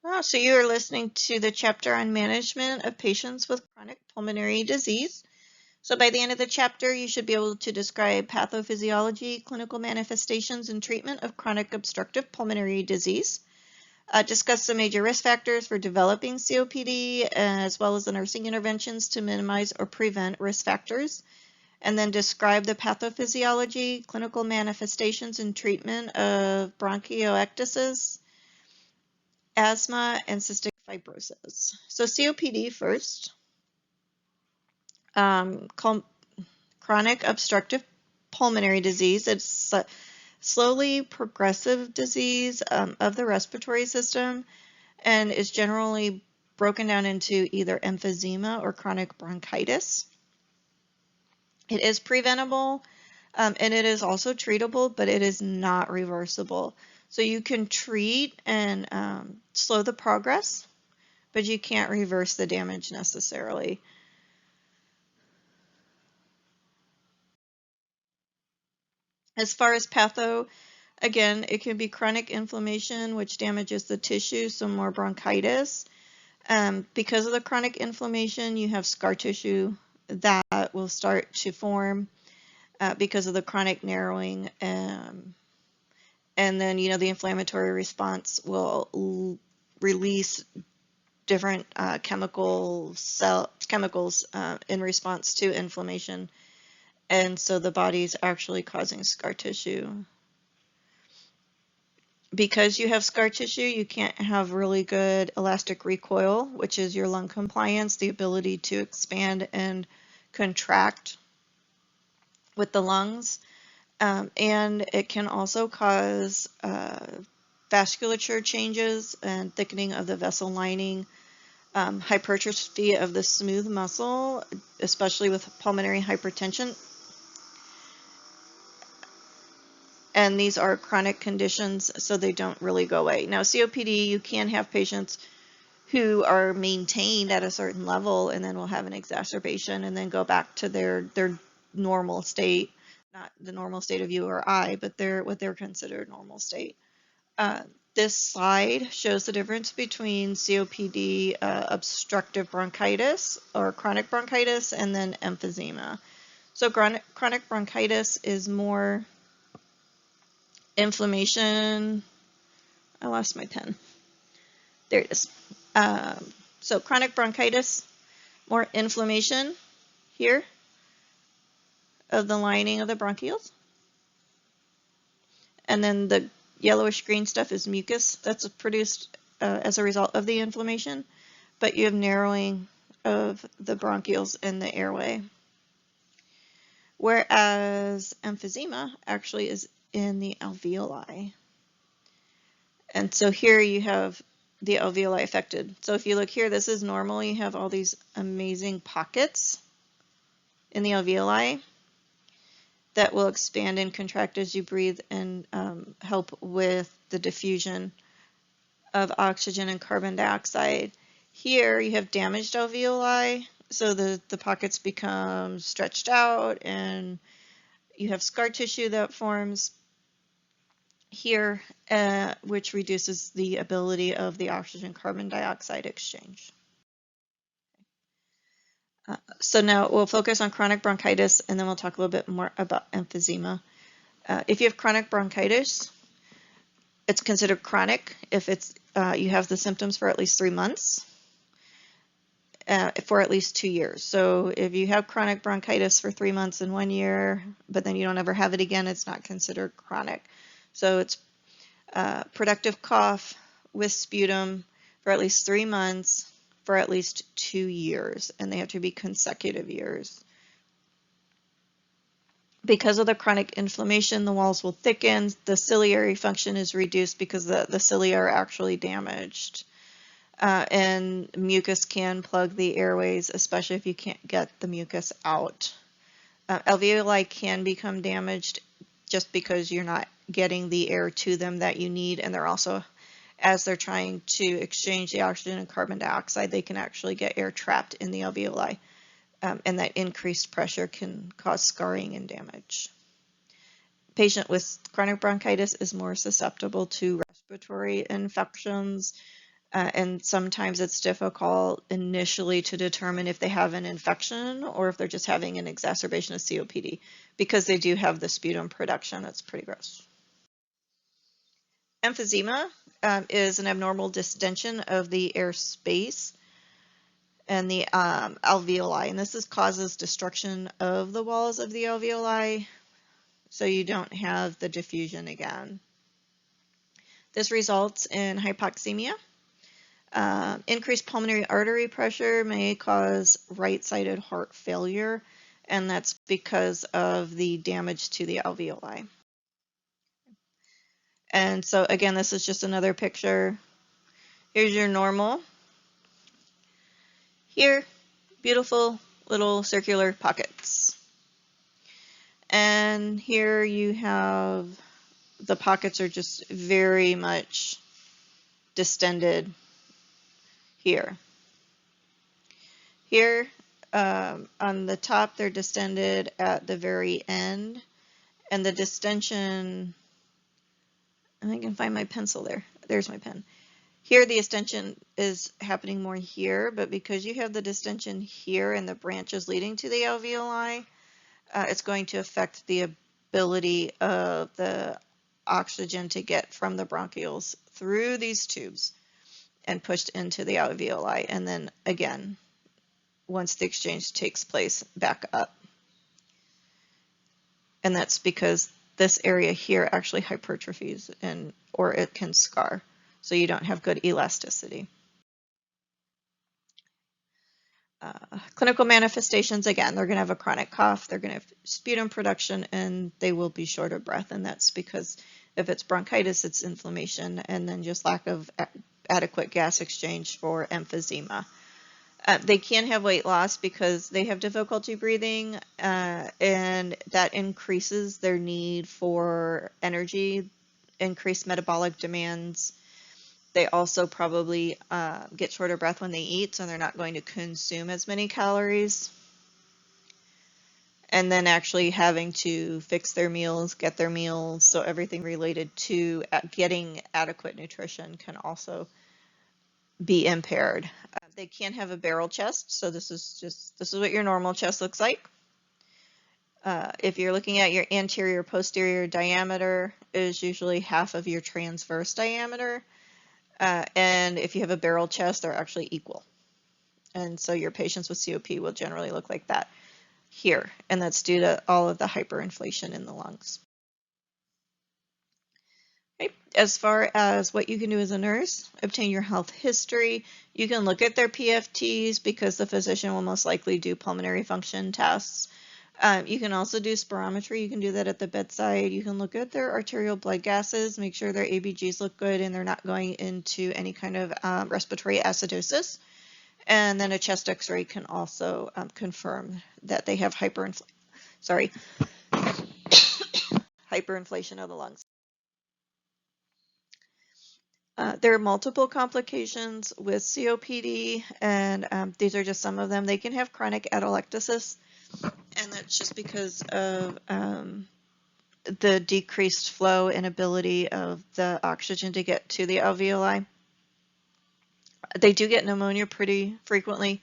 Oh, so you are listening to the chapter on management of patients with chronic pulmonary disease. So by the end of the chapter, you should be able to describe pathophysiology, clinical manifestations, and treatment of chronic obstructive pulmonary disease. Discuss the major risk factors for developing COPD, as well as the nursing interventions to minimize or prevent risk factors. And then describe the pathophysiology, clinical manifestations, and treatment of bronchiectasis, asthma, and cystic fibrosis. So COPD first. Chronic obstructive pulmonary disease. It's a slowly progressive disease of the respiratory system and is generally broken down into either emphysema or chronic bronchitis. It is preventable and it is also treatable, but it is not reversible. So you can treat and slow the progress, but you can't reverse the damage necessarily. As far as patho, again, it can be chronic inflammation, which damages the tissue, so more bronchitis. Because of the chronic inflammation, you have scar tissue that will start to form because of the chronic narrowing. And then, the inflammatory response will release different chemicals in response to inflammation. And so the body's actually causing scar tissue. Because you have scar tissue, you can't have really good elastic recoil, which is your lung compliance, the ability to expand and contract with the lungs. And it can also cause vasculature changes and thickening of the vessel lining, hypertrophy of the smooth muscle, especially with pulmonary hypertension. And these are chronic conditions, so they don't really go away. Now, COPD, you can have patients who are maintained at a certain level and then will have an exacerbation and then go back to their normal state, not the normal state of you or I, but what they're considered normal state. This slide shows the difference between COPD, obstructive bronchitis or chronic bronchitis, and then emphysema. So chronic bronchitis is more inflammation. I lost my pen. There it is. So chronic bronchitis, more inflammation here of the lining of the bronchioles. And then the yellowish green stuff is mucus that's produced as a result of the inflammation. But you have narrowing of the bronchioles in the airway. Whereas emphysema actually is in the alveoli. And so here you have the alveoli affected. So if you look here, this is normal. You have all these amazing pockets in the alveoli that will expand and contract as you breathe and help with the diffusion of oxygen and carbon dioxide. Here you have damaged alveoli, so the pockets become stretched out and you have scar tissue that forms here, which reduces the ability of the oxygen-carbon dioxide exchange. So now we'll focus on chronic bronchitis, and then we'll talk a little bit more about emphysema. If you have chronic bronchitis, it's considered chronic if you have the symptoms for at least 3 months, for at least 2 years. So if you have chronic bronchitis for 3 months in 1 year, but then you don't ever have it again, it's not considered chronic. So it's productive cough with sputum for at least 3 months for at least 2 years, and they have to be consecutive years. Because of the chronic inflammation, the walls will thicken, the ciliary function is reduced because the cilia are actually damaged. And mucus can plug the airways, especially if you can't get the mucus out. Alveoli can become damaged just because you're not getting the air to them that you need, and they're also, as they're trying to exchange the oxygen and carbon dioxide, they can actually get air trapped in the alveoli, and that increased pressure can cause scarring and damage. Patient with chronic bronchitis is more susceptible to respiratory infections, And sometimes it's difficult initially to determine if they have an infection or if they're just having an exacerbation of COPD, because they do have the sputum production. That's pretty gross. Emphysema is an abnormal distension of the air space and the alveoli, and causes destruction of the walls of the alveoli, so you don't have the diffusion again. This results in hypoxemia. Increased pulmonary artery pressure may cause right-sided heart failure, and that's because of the damage to the alveoli. And so again, this is just another picture. Here's your normal. Here, beautiful little circular pockets. And here you have the pockets are just very much distended here. Here on the top, they're distended at the very end, and the distension, I can find my pencil there. There's my pen. Here, the distension is happening more here, but because you have the distension here and the branches leading to the alveoli, it's going to affect the ability of the oxygen to get from the bronchioles through these tubes and pushed into the alveoli, and then again, once the exchange takes place, back up. And that's because this area here actually hypertrophies or it can scar, so you don't have good elasticity. Clinical manifestations, again, they're going to have a chronic cough, they're going to have sputum production, and they will be short of breath, and that's because if it's bronchitis, it's inflammation, and then just lack of adequate gas exchange for emphysema. They can have weight loss because they have difficulty breathing, and that increases their need for energy, increased metabolic demands. They also probably get short of breath when they eat, so they're not going to consume as many calories. And then actually having to fix their meals, get their meals, so everything related to getting adequate nutrition can also be impaired. They can have a barrel chest, so this is what your normal chest looks like. If you're looking at your anterior posterior diameter, is usually half of your transverse diameter, and if you have a barrel chest, they're actually equal. And so your patients with COP will generally look like that here, and that's due to all of the hyperinflation in the lungs. Okay. As far as what you can do as a nurse, obtain your health history. You can look at their PFTs because the physician will most likely do pulmonary function tests. You can also do spirometry. You can do that at the bedside. You can look at their arterial blood gases, make sure their ABGs look good and they're not going into any kind of respiratory acidosis. And then a chest x-ray can also confirm that they have hyperinflation of the lungs. There are multiple complications with COPD, and these are just some of them. They can have chronic atelectasis, and that's just because of the decreased flow and ability of the oxygen to get to the alveoli. They do get pneumonia pretty frequently,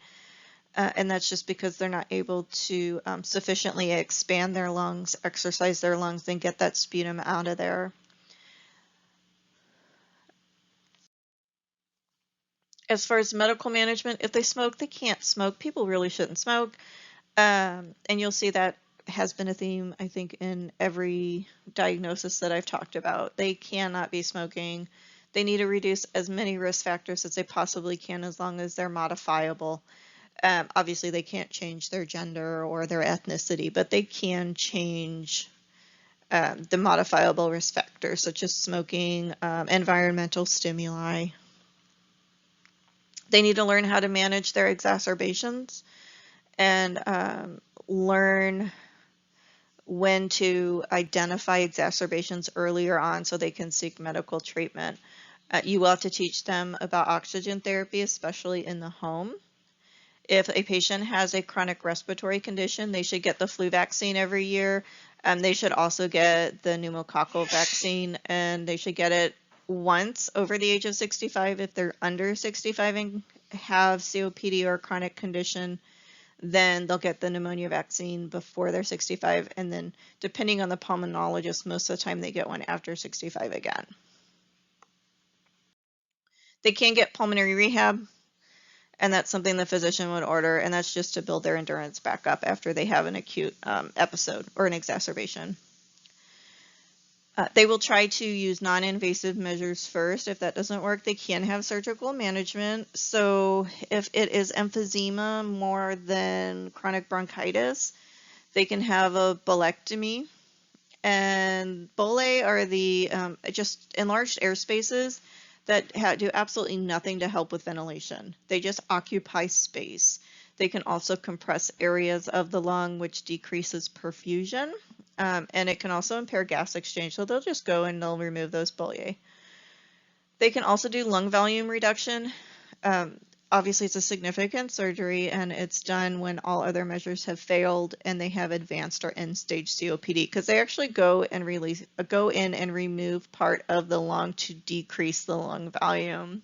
and that's just because they're not able to sufficiently expand their lungs, exercise their lungs, and get that sputum out of there. As far as medical management, if they smoke, they can't smoke. People really shouldn't smoke. And you'll see that has been a theme, I think, in every diagnosis that I've talked about. They cannot be smoking. They need to reduce as many risk factors as they possibly can as long as they're modifiable. Obviously, they can't change their gender or their ethnicity, but they can change the modifiable risk factors such as smoking, environmental stimuli. They need to learn how to manage their exacerbations and learn when to identify exacerbations earlier on so they can seek medical treatment. You will have to teach them about oxygen therapy, especially in the home. If a patient has a chronic respiratory condition, they should get the flu vaccine every year. They should also get the pneumococcal vaccine, and they should get it once over the age of 65. If they're under 65 and have COPD or a chronic condition, then they'll get the pneumonia vaccine before they're 65. And then depending on the pulmonologist, most of the time they get one after 65 again. They can get pulmonary rehab, and that's something the physician would order, and that's just to build their endurance back up after they have an acute episode or an exacerbation. They will try to use non-invasive measures first. If that doesn't work, they can have surgical management. So if it is emphysema more than chronic bronchitis, they can have a bulectomy. And bullae are the just enlarged air spaces that do absolutely nothing to help with ventilation. They just occupy space. They can also compress areas of the lung, which decreases perfusion. And it can also impair gas exchange. So they'll just go and they'll remove those bullae. They can also do lung volume reduction. Obviously, it's a significant surgery, and it's done when all other measures have failed and they have advanced or end-stage COPD, because they actually go in and remove part of the lung to decrease the lung volume,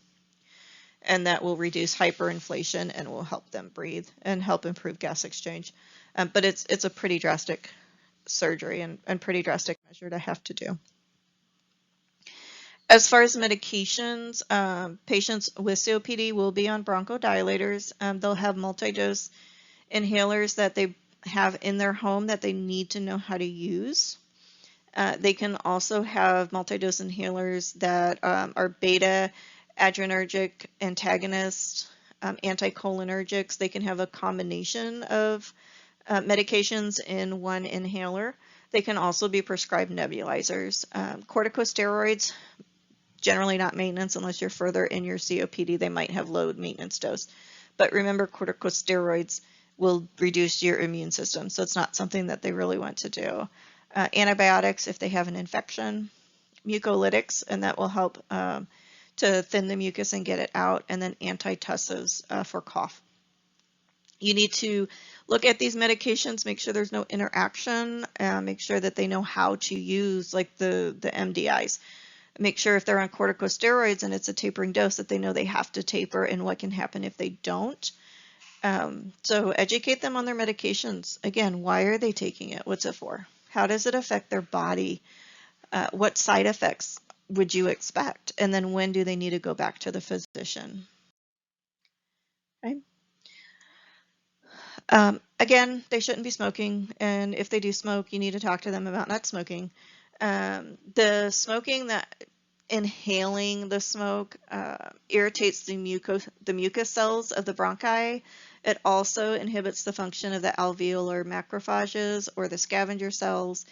and that will reduce hyperinflation and will help them breathe and help improve gas exchange. But it's a pretty drastic surgery and pretty drastic measure to have to do. As far as medications, patients with COPD will be on bronchodilators. They'll have multi-dose inhalers that they have in their home that they need to know how to use. They can also have multi-dose inhalers that are beta adrenergic antagonists, anticholinergics. They can have a combination of medications in one inhaler. They can also be prescribed nebulizers. Corticosteroids, generally not maintenance unless you're further in your COPD. They might have low maintenance dose. But remember, corticosteroids will reduce your immune system, so it's not something that they really want to do. Antibiotics if they have an infection. Mucolytics, and that will help to thin the mucus and get it out. And then antitussives for cough. You need to look at these medications, make sure there's no interaction, make sure that they know how to use like the MDIs. Make sure if they're on corticosteroids and it's a tapering dose that they know they have to taper and what can happen if they don't. So educate them on their medications. Again, why are they taking it? What's it for? How does it affect their body? What side effects would you expect? And then when do they need to go back to the physician? Okay. Again, they shouldn't be smoking, and if they do smoke, you need to talk to them about not smoking. The smoking, inhaling the smoke irritates the mucus cells of the bronchi. It also inhibits the function of the alveolar macrophages or the scavenger cells.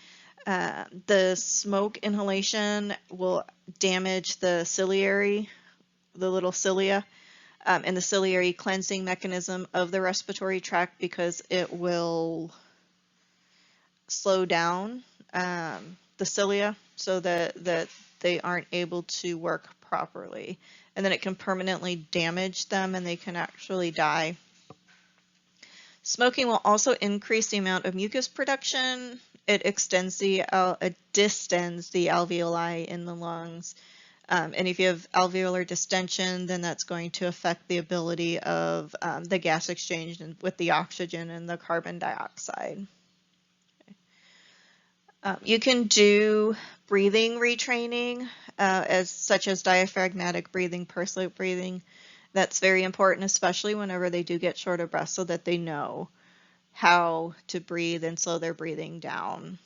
The smoke inhalation will damage the little cilia, and the ciliary cleansing mechanism of the respiratory tract, because it will slow down the cilia so that they aren't able to work properly. And then it can permanently damage them and they can actually die. Smoking will also increase the amount of mucus production. It distends the alveoli in the lungs. And if you have alveolar distension, then that's going to affect the ability of the gas exchange with the oxygen and the carbon dioxide. You can do breathing retraining, such as diaphragmatic breathing, pursed-lip breathing. That's very important, especially whenever they do get short of breath, so that they know how to breathe and slow their breathing down.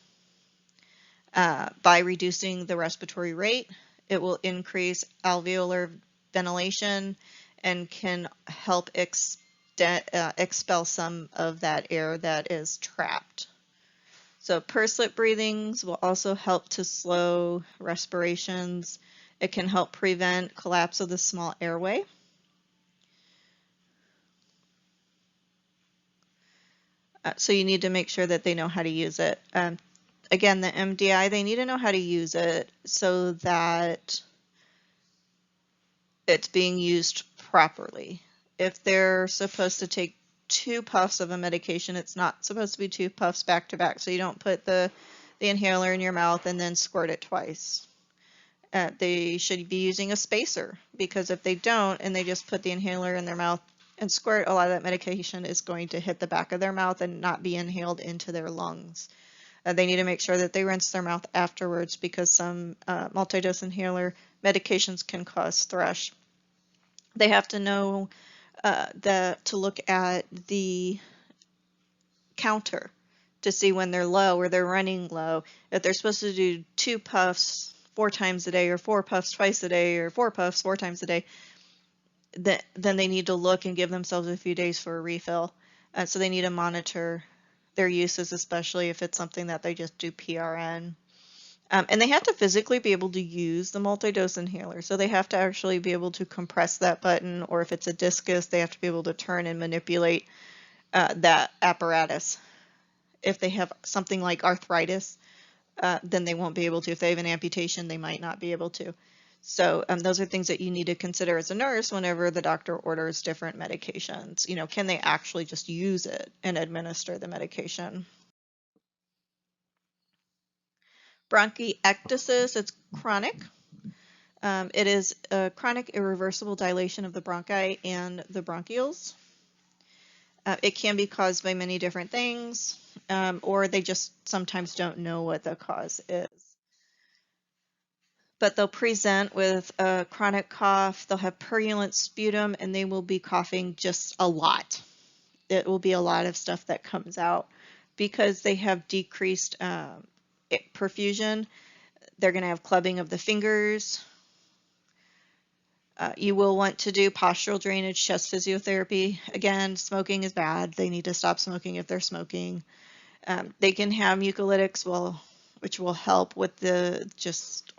By reducing the respiratory rate, it will increase alveolar ventilation and can help expel some of that air that is trapped. So pursed-lip breathings will also help to slow respirations. It can help prevent collapse of the small airway. So you need to make sure that they know how to use it. Again, the MDI, they need to know how to use it so that it's being used properly. If they're supposed to take 2 puffs of a medication, it's not supposed to be 2 puffs back to back. So you don't put the inhaler in your mouth and then squirt it twice. They should be using a spacer, because if they don't and they just put the inhaler in their mouth and squirt, a lot of that medication is going to hit the back of their mouth and not be inhaled into their lungs. They need to make sure that they rinse their mouth afterwards, because some multi-dose inhaler medications can cause thrush. They have to know to look at the counter to see when they're low or they're running low. If they're supposed to do 2 puffs 4 times a day, or 4 puffs twice a day, or 4 puffs 4 times a day, then they need to look and give themselves a few days for a refill. So they need to monitor their uses, especially if it's something that they just do PRN. And they have to physically be able to use the multi-dose inhaler. So they have to actually be able to compress that button, or if it's a discus, they have to be able to turn and manipulate that apparatus. If they have something like arthritis, then they won't be able to. If they have an amputation, they might not be able to. So those are things that you need to consider as a nurse whenever the doctor orders different medications. You know, can they actually just use it and administer the medication? Bronchiectasis, it's chronic. It is a chronic irreversible dilation of the bronchi and the bronchioles. It can be caused by many different things, or they just sometimes don't know what the cause is. But they'll present with a chronic cough, they'll have purulent sputum, and they will be coughing just a lot. It will be a lot of stuff that comes out because they have decreased perfusion. They're going to have clubbing of the fingers. You will want to do postural drainage, chest physiotherapy. Again, smoking is bad. They need to stop smoking if they're smoking. They can have mucolytics, which will help with the just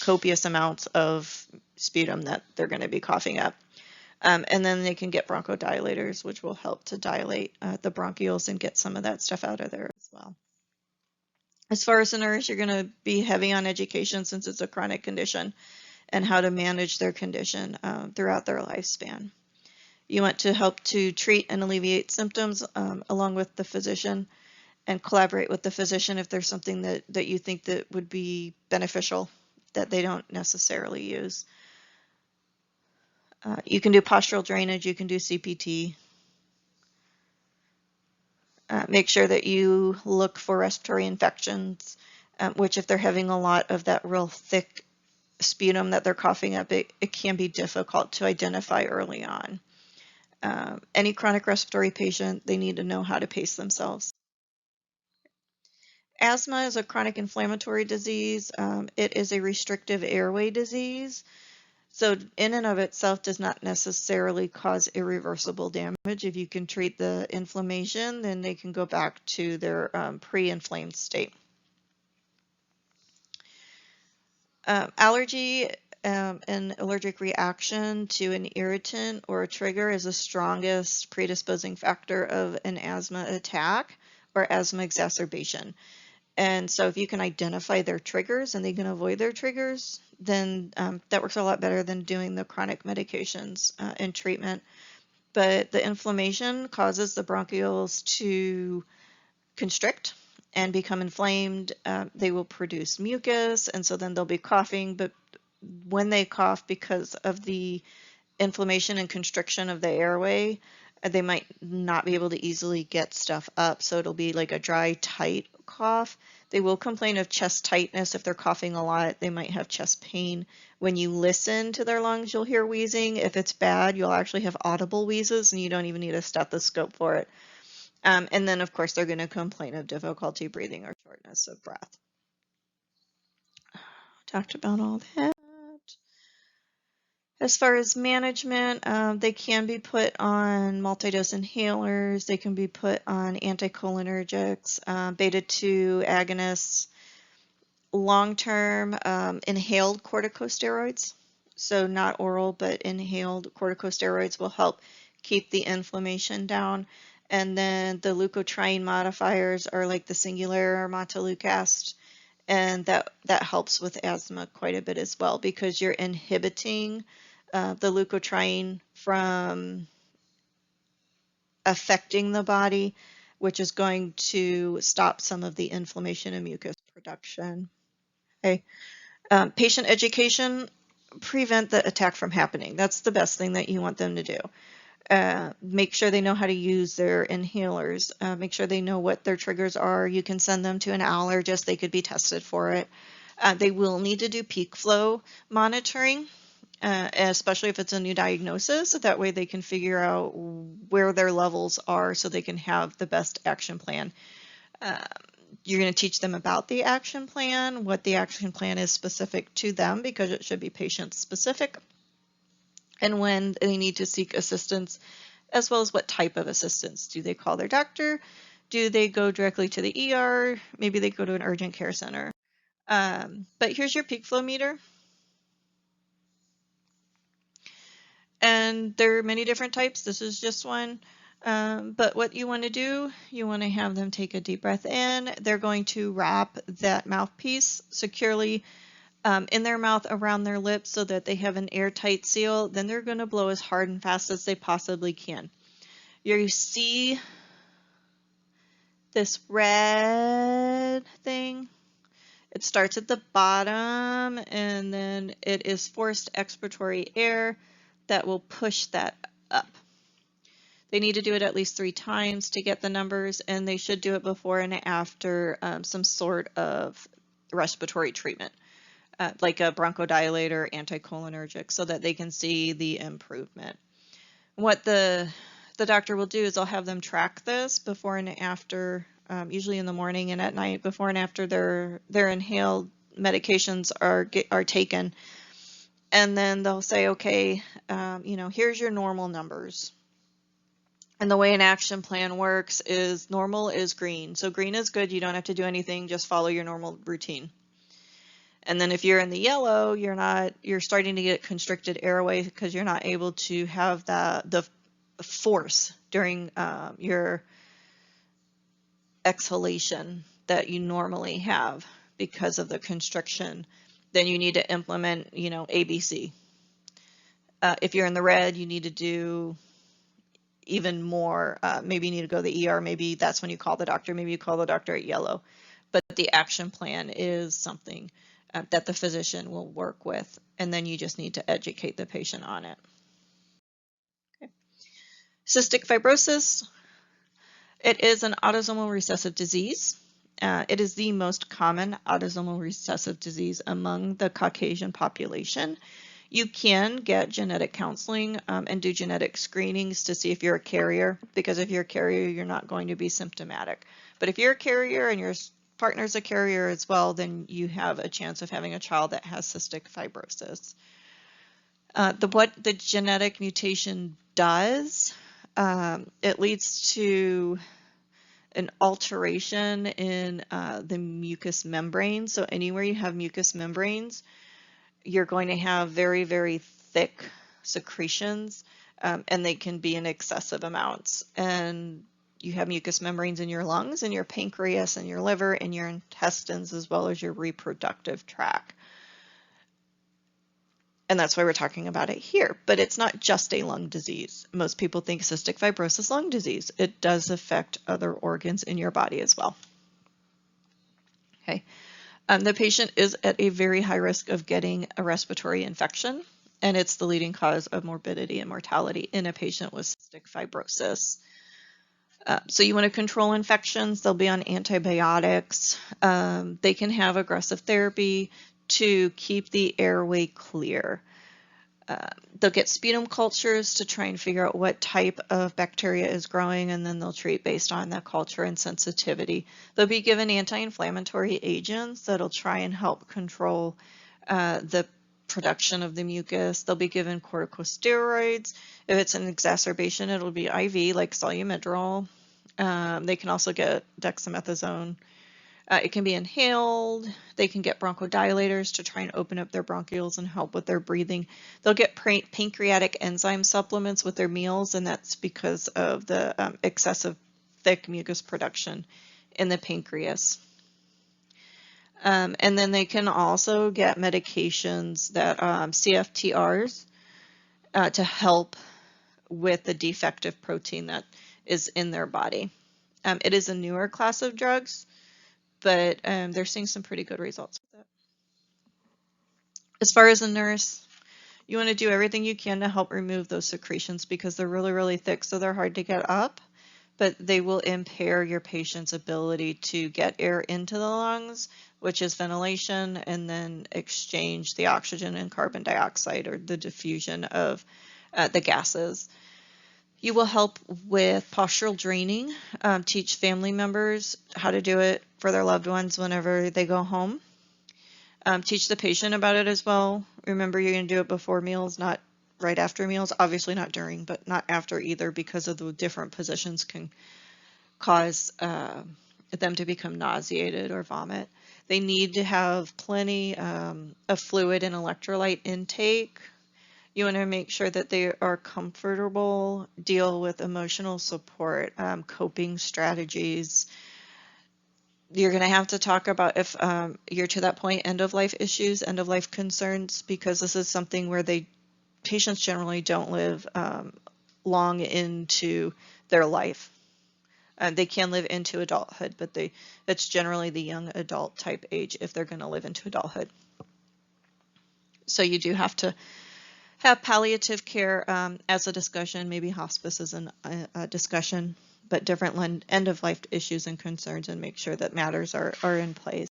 copious amounts of sputum that they're going to be coughing up. And then they can get bronchodilators, which will help to dilate the bronchioles and get some of that stuff out of there as well. As far as a nurse, you're going to be heavy on education, since it's a chronic condition, and how to manage their condition throughout their lifespan. You want to help to treat and alleviate symptoms along with the physician, and collaborate with the physician if there's something that you think that would be beneficial that they don't necessarily use. You can do postural drainage, you can do CPT. Make sure that you look for respiratory infections, which if they're having a lot of that real thick sputum that they're coughing up, it can be difficult to identify early on. Any chronic respiratory patient, they need to know how to pace themselves. Asthma is a chronic inflammatory disease. It is a restrictive airway disease. So in and of itself does not necessarily cause irreversible damage. If you can treat the inflammation, then they can go back to their pre-inflamed state. Allergy and allergic reaction to an irritant or a trigger is the strongest predisposing factor of an asthma attack or asthma exacerbation. And so if you can identify their triggers and they can avoid their triggers, then that works a lot better than doing the chronic medications and treatment. But the inflammation causes the bronchioles to constrict and become inflamed. They will produce mucus, and so then they'll be coughing. But when they cough, because of the inflammation and constriction of the airway, they might not be able to easily get stuff up. So it'll be like a dry, tight cough. They will complain of chest tightness if they're coughing a lot. They might have chest pain. When you listen to their lungs, you'll hear wheezing. If it's bad, you'll actually have audible wheezes, and you don't even need a stethoscope for it. And then, of course, they're going to complain of difficulty breathing or shortness of breath. Talked about all that. As far as management, they can be put on multi-dose inhalers. They can be put on anticholinergics, beta-2 agonists, long-term inhaled corticosteroids. So not oral, but inhaled corticosteroids will help keep the inflammation down. And then the leukotriene modifiers are like the Singulair or Montelukast, and that helps with asthma quite a bit as well, because you're inhibiting the leukotriene from affecting the body, which is going to stop some of the inflammation and mucus production. Okay. Patient education, prevent the attack from happening. That's the best thing that you want them to do. Make sure they know how to use their inhalers. Make sure they know what their triggers are. You can send them to an allergist. They could be tested for it. They will need to do peak flow monitoring, especially if it's a new diagnosis. So that way they can figure out where their levels are so they can have the best action plan. You're going to teach them about the action plan, what the action plan is specific to them, because it should be patient specific, and when they need to seek assistance, as well as what type of assistance. Do they call their doctor? Do they go directly to the ER? Maybe they go to an urgent care center. But here's your peak flow meter. And there are many different types. This is just one. But what you want to do, you want to have them take a deep breath in. They're going to wrap that mouthpiece securely in their mouth around their lips so that they have an airtight seal. Then they're going to blow as hard and fast as they possibly can. You see this red thing? It starts at the bottom and then it is forced expiratory air that will push that up. They need to do it at least 3 times to get the numbers, and they should do it before and after some sort of respiratory treatment, like a bronchodilator, anticholinergic, so that they can see the improvement. What the doctor will do is I'll have them track this before and after, usually in the morning and at night, before and after their inhaled medications are taken. And then they'll say, okay, here's your normal numbers. And the way an action plan works is normal is green. So green is good. You don't have to do anything. Just follow your normal routine. And then if you're in the yellow, you're starting to get constricted airway because you're not able to have the force during your exhalation that you normally have because of the constriction. Then you need to implement, ABC. If you're in the red, you need to do even more. Maybe you need to go to the ER. Maybe that's when you call the doctor. Maybe you call the doctor at yellow. But the action plan is something that the physician will work with, and then you just need to educate the patient on it. Okay. Cystic fibrosis. It is an autosomal recessive disease. It is the most common autosomal recessive disease among the Caucasian population. You can get genetic counseling and do genetic screenings to see if you're a carrier, because if you're a carrier, you're not going to be symptomatic. But if you're a carrier and your partner's a carrier as well, then you have a chance of having a child that has cystic fibrosis. What the genetic mutation does, it leads to an alteration in the mucous membrane. So anywhere you have mucous membranes, you're going to have very, very thick secretions, and they can be in excessive amounts. And you have mucous membranes in your lungs and your pancreas and your liver and your intestines, as well as your reproductive tract. And that's why we're talking about it here. But it's not just a lung disease. Most people think cystic fibrosis lung disease. It does affect other organs in your body as well. Okay. The patient is at a very high risk of getting a respiratory infection, and it's the leading cause of morbidity and mortality in a patient with cystic fibrosis. So you want to control infections. They'll be on antibiotics. They can have aggressive therapy to keep the airway clear. They'll get sputum cultures to try and figure out what type of bacteria is growing, and then they'll treat based on that culture and sensitivity. They'll be given anti-inflammatory agents that'll try and help control the production of the mucus. They'll be given corticosteroids. If it's an exacerbation, it'll be IV, like Solumedrol. They can also get dexamethasone. It can be inhaled. They can get bronchodilators to try and open up their bronchioles and help with their breathing. They'll get pancreatic enzyme supplements with their meals, and that's because of the excessive thick mucus production in the pancreas. And then they can also get medications that CFTRs to help with the defective protein that is in their body. It is a newer class of drugs, but they're seeing some pretty good results with it. As far as a nurse, you want to do everything you can to help remove those secretions because they're really, really thick, so they're hard to get up, but they will impair your patient's ability to get air into the lungs, which is ventilation, and then exchange the oxygen and carbon dioxide or the diffusion of the gases. You will help with postural draining, teach family members how to do it for their loved ones whenever they go home. Teach the patient about it as well. Remember, you're going to do it before meals, not right after meals. Obviously not during, but not after either, because of the different positions can cause them to become nauseated or vomit. They need to have plenty of fluid and electrolyte intake. You want to make sure that they are comfortable, deal with emotional support, coping strategies. You're going to have to talk about if you're to that point, end of life issues, end of life concerns, because this is something where patients generally don't live long into their life. They can live into adulthood, but it's generally the young adult type age if they're going to live into adulthood. So you do have to have palliative care as a discussion, maybe hospice is a discussion, but different end of life issues and concerns, and make sure that matters are in place.